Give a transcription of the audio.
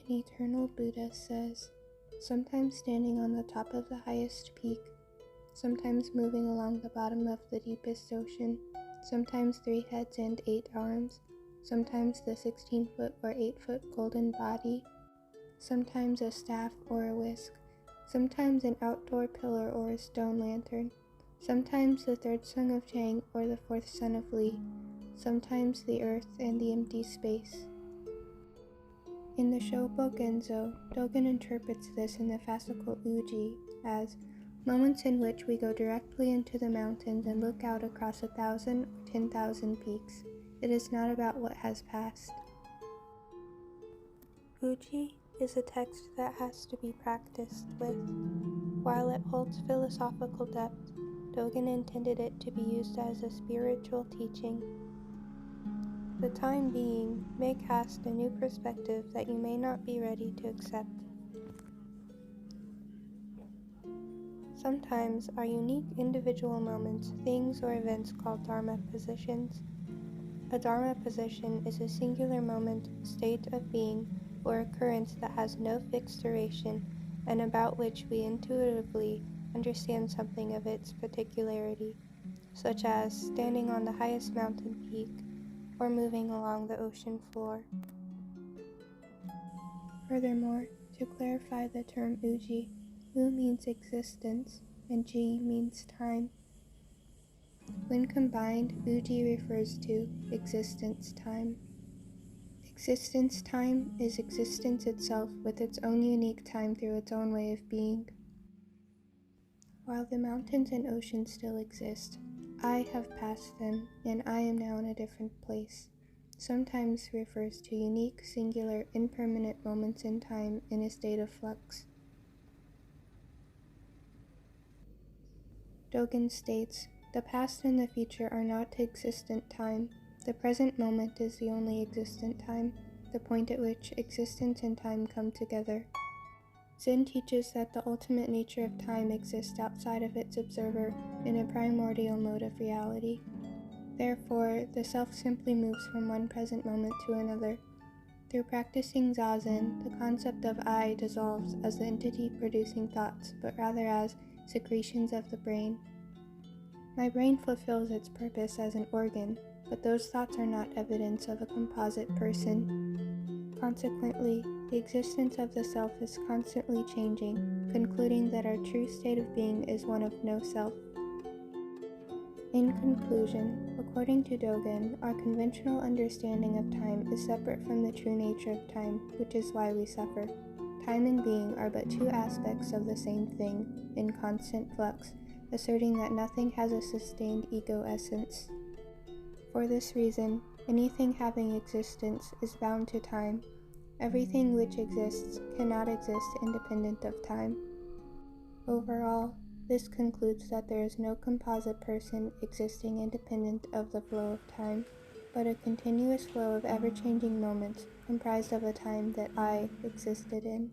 An eternal Buddha says, sometimes standing on the top of the highest peak, sometimes moving along the bottom of the deepest ocean, sometimes 3 heads and 8 arms, sometimes the 16-foot or 8-foot golden body, sometimes a staff or a whisk, sometimes an outdoor pillar or a stone lantern, sometimes the 3rd son of Chang or the 4th son of Li, sometimes the earth and the empty space. In the Shobogenzo, Dogen interprets this in the fascicle Uji as moments in which we go directly into the mountains and look out across 1,000 or 10,000 peaks. It is not about what has passed. Uji is a text that has to be practiced with. While it holds philosophical depth, Dogen intended it to be used as a spiritual teaching. The time being may cast a new perspective that you may not be ready to accept. Sometimes our unique individual moments, things, or events called Dharma positions. A Dharma position is a singular moment, state of being, or occurrence that has no fixed duration and about which we intuitively understand something of its particularity, such as standing on the highest mountain peak or moving along the ocean floor. Furthermore, to clarify the term Uji, U means existence and Ji means time. When combined, Uji refers to existence time. Existence time is existence itself with its own unique time through its own way of being. While the mountains and oceans still exist, I have passed them, and I am now in a different place. Sometimes refers to unique, singular, impermanent moments in time in a state of flux. Dogen states, the past and the future are not existent time. The present moment is the only existent time, the point at which existence and time come together. Zen teaches that the ultimate nature of time exists outside of its observer in a primordial mode of reality. Therefore, the self simply moves from one present moment to another. Through practicing Zazen, the concept of I dissolves as the entity producing thoughts, but rather as secretions of the brain. My brain fulfills its purpose as an organ, but those thoughts are not evidence of a composite person. Consequently, the existence of the self is constantly changing, concluding that our true state of being is one of no self. In conclusion, according to Dogen, our conventional understanding of time is separate from the true nature of time, which is why we suffer. Time and being are but 2 aspects of the same thing, in constant flux, asserting that nothing has a sustained ego essence. For this reason, anything having existence is bound to time. Everything which exists cannot exist independent of time. Overall, this concludes that there is no composite person existing independent of the flow of time, but a continuous flow of ever-changing moments comprised of a time that I existed in.